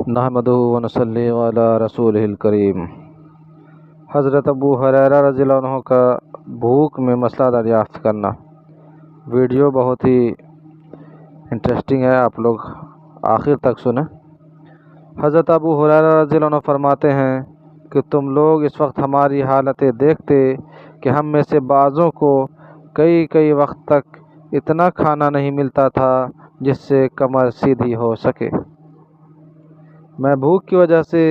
نحمدہ و نصلی علی رسولہ الکریم۔ حضرت ابو ہریرہ رضی اللہ عنہ کا بھوک میں مسئلہ دریافت کرنا۔ ویڈیو بہت ہی انٹرسٹنگ ہے، آپ لوگ آخر تک سنیں۔ حضرت ابو ہریرہ رضی اللہ عنہ فرماتے ہیں کہ تم لوگ اس وقت ہماری حالتیں دیکھتے کہ ہم میں سے بعضوں کو کئی وقت تک اتنا کھانا نہیں ملتا تھا جس سے کمر سیدھی ہو سکے۔ میں بھوک کی وجہ سے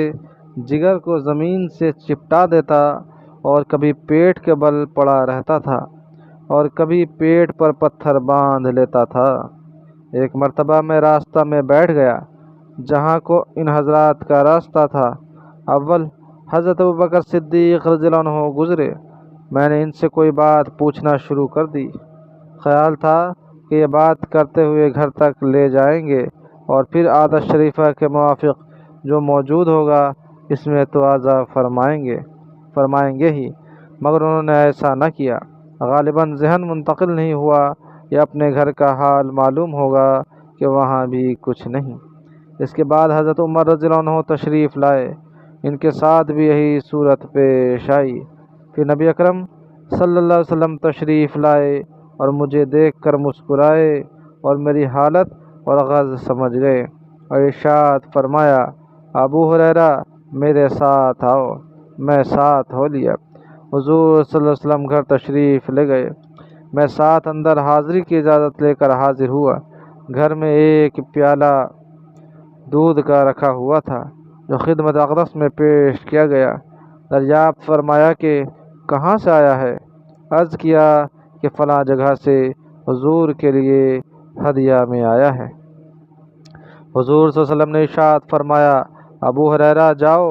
جگر کو زمین سے چپٹا دیتا اور کبھی پیٹ کے بل پڑا رہتا تھا اور کبھی پیٹ پر پتھر باندھ لیتا تھا۔ ایک مرتبہ میں راستہ میں بیٹھ گیا جہاں کو ان حضرات کا راستہ تھا۔ اول حضرت ابوبکر صدیق رضی اللہ عنہ گزرے۔ میں نے ان سے کوئی بات پوچھنا شروع کر دی۔ خیال تھا کہ یہ بات کرتے ہوئے گھر تک لے جائیں گے اور پھر عادت شریفہ کے موافق جو موجود ہوگا اس میں توازہ فرمائیں گے ہی، مگر انہوں نے ایسا نہ کیا۔ غالباً ذہن منتقل نہیں ہوا یا اپنے گھر کا حال معلوم ہوگا کہ وہاں بھی کچھ نہیں۔ اس کے بعد حضرت عمر رضی اللہ عنہ تشریف لائے، ان کے ساتھ بھی یہی صورت پیش آئی۔ پھر نبی اکرم صلی اللہ علیہ وسلم تشریف لائے اور مجھے دیکھ کر مسکرائے اور میری حالت اور غرض سمجھ گئے اور ارشاد فرمایا، ابو ہریرہ میرے ساتھ آؤ۔ میں ساتھ ہو لیا۔ حضور صلی اللہ علیہ وسلم گھر تشریف لے گئے۔ میں ساتھ اندر حاضری کی اجازت لے کر حاضر ہوا۔ گھر میں ایک پیالہ دودھ کا رکھا ہوا تھا جو خدمت اقدس میں پیش کیا گیا۔ دریافت فرمایا کہ کہاں سے آیا ہے؟ عرض کیا کہ فلاں جگہ سے حضور کے لیے ہدیہ میں آیا ہے۔ حضور صلی اللہ علیہ وسلم نے ارشاد فرمایا، ابو ہریرہ جاؤ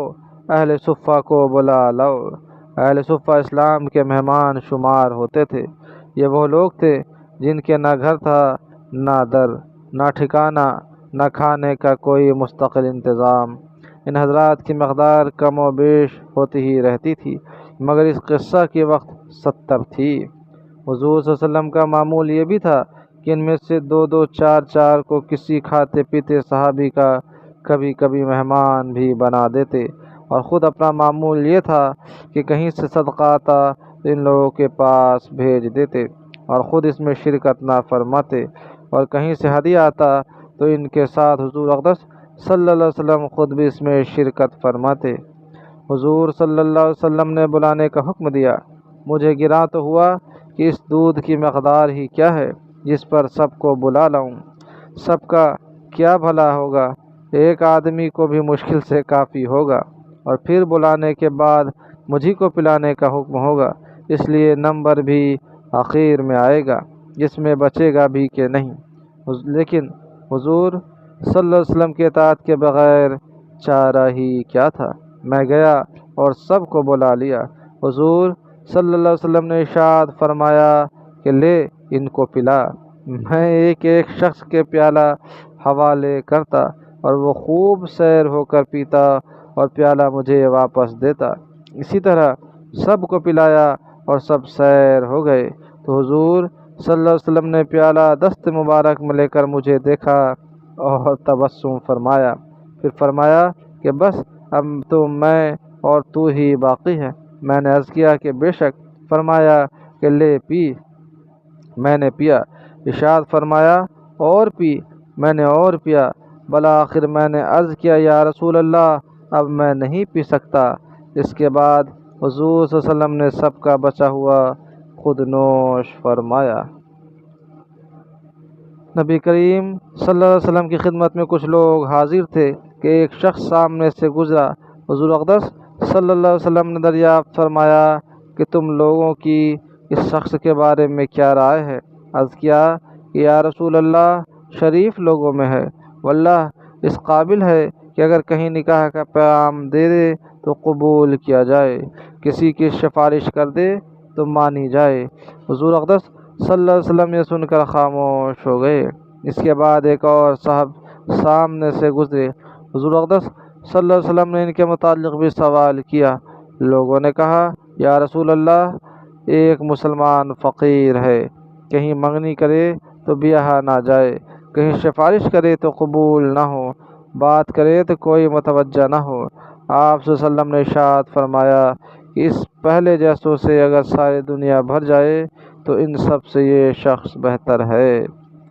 اہل صفہ کو بلا لاؤ۔ اہل صفہ اسلام کے مہمان شمار ہوتے تھے۔ یہ وہ لوگ تھے جن کے نہ گھر تھا، نہ در، نہ ٹھکانہ، نہ کھانے کا کوئی مستقل انتظام۔ ان حضرات کی مقدار کم و بیش ہوتی ہی رہتی تھی، مگر اس قصہ کی وقت 70 تھی۔ حضور صلی اللہ علیہ وسلم کا معمول یہ بھی تھا کہ ان میں سے 2 4 کو کسی کھاتے پیتے صحابی کا کبھی کبھی مہمان بھی بنا دیتے، اور خود اپنا معمول یہ تھا کہ کہیں سے صدقہ آتا تو ان لوگوں کے پاس بھیج دیتے اور خود اس میں شرکت نہ فرماتے، اور کہیں سے ہدیہ آتا تو ان کے ساتھ حضور اقدس صلی اللہ علیہ وسلم خود بھی اس میں شرکت فرماتے۔ حضور صلی اللہ علیہ وسلم نے بلانے کا حکم دیا۔ مجھے گراں تو ہوا کہ اس دودھ کی مقدار ہی کیا ہے جس پر سب کو بلا لاؤں۔ سب کا کیا بھلا ہوگا، ایک آدمی کو بھی مشکل سے کافی ہوگا، اور پھر بلانے کے بعد مجھی کو پلانے کا حکم ہوگا، اس لیے نمبر بھی اخیر میں آئے گا جس میں بچے گا بھی کہ نہیں۔ لیکن حضور صلی اللہ علیہ وسلم کے اطاعت کے بغیر چارہ ہی کیا تھا۔ میں گیا اور سب کو بلا لیا۔ حضور صلی اللہ علیہ وسلم نے ارشاد فرمایا کہ لے ان کو پلا۔ میں ایک شخص کے پیالہ حوالے کرتا اور وہ خوب سیر ہو کر پیتا اور پیالہ مجھے واپس دیتا۔ اسی طرح سب کو پلایا اور سب سیر ہو گئے تو حضور صلی اللہ علیہ وسلم نے پیالہ دست مبارک میں لے کر مجھے دیکھا اور تبسم فرمایا، پھر فرمایا کہ بس اب تو میں اور تو ہی باقی ہے۔ میں نے عرض کیا کہ بے شک۔ فرمایا کہ لے پی۔ میں نے پیا۔ ارشاد فرمایا اور پی۔ میں نے اور پیا۔ بالآخر میں نے عرض کیا یا رسول اللہ اب میں نہیں پی سکتا۔ اس کے بعد حضور صلی اللہ علیہ وسلم نے سب کا بچا ہوا خود نوش فرمایا۔ نبی کریم صلی اللہ علیہ وسلم کی خدمت میں کچھ لوگ حاضر تھے کہ ایک شخص سامنے سے گزرا۔ حضور اقدس صلی اللہ علیہ وسلم نے دریافت فرمایا کہ تم لوگوں کی اس شخص کے بارے میں کیا رائے ہے؟ عرض کیا کہ یا رسول اللہ شریف لوگوں میں ہے، واللہ اس قابل ہے کہ اگر کہیں نکاح کا پیغام دے دے تو قبول کیا جائے، کسی کی سفارش کر دے تو مانی جائے۔ حضور اقدس صلی اللہ علیہ وسلم یہ سن کر خاموش ہو گئے۔ اس کے بعد ایک اور صاحب سامنے سے گزرے۔ حضور اقدس صلی اللہ علیہ وسلم نے ان کے متعلق بھی سوال کیا۔ لوگوں نے کہا یا رسول اللہ ایک مسلمان فقیر ہے، کہیں منگنی کرے تو بیاہ نہ جائے، کہیں سفارش کرے تو قبول نہ ہو، بات کرے تو کوئی متوجہ نہ ہو۔ آپ صلی اللہ علیہ وسلم نے ارشاد فرمایا کہ اس پہلے جیسوں سے اگر ساری دنیا بھر جائے تو ان سب سے یہ شخص بہتر ہے۔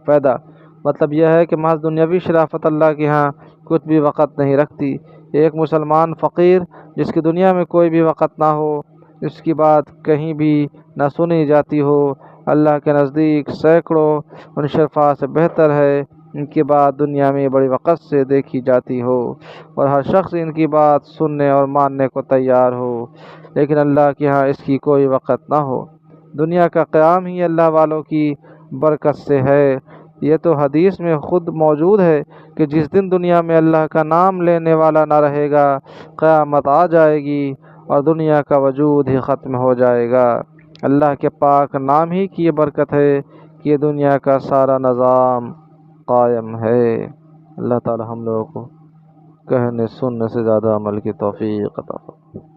فائدہ مطلب یہ ہے کہ محض دنیاوی شرافت اللہ کے ہاں کچھ بھی وقت نہیں رکھتی۔ ایک مسلمان فقیر جس کی دنیا میں کوئی بھی وقت نہ ہو، اس کی بات کہیں بھی نہ سنی جاتی ہو، اللہ کے نزدیک سینکڑوں ان شرفا سے بہتر ہے ان کی بات دنیا میں بڑی وقت سے دیکھی جاتی ہو اور ہر شخص ان کی بات سننے اور ماننے کو تیار ہو، لیکن اللہ کے ہاں اس کی کوئی وقت نہ ہو۔ دنیا کا قیام ہی اللہ والوں کی برکت سے ہے۔ یہ تو حدیث میں خود موجود ہے کہ جس دن دنیا میں اللہ کا نام لینے والا نہ رہے گا، قیامت آ جائے گی اور دنیا کا وجود ہی ختم ہو جائے گا۔ اللہ کے پاک نام ہی کی یہ برکت ہے کہ یہ دنیا کا سارا نظام قائم ہے۔ اللہ تعالی ہم لوگوں کو کہنے سننے سے زیادہ عمل کی توفیق عطا فرمائے۔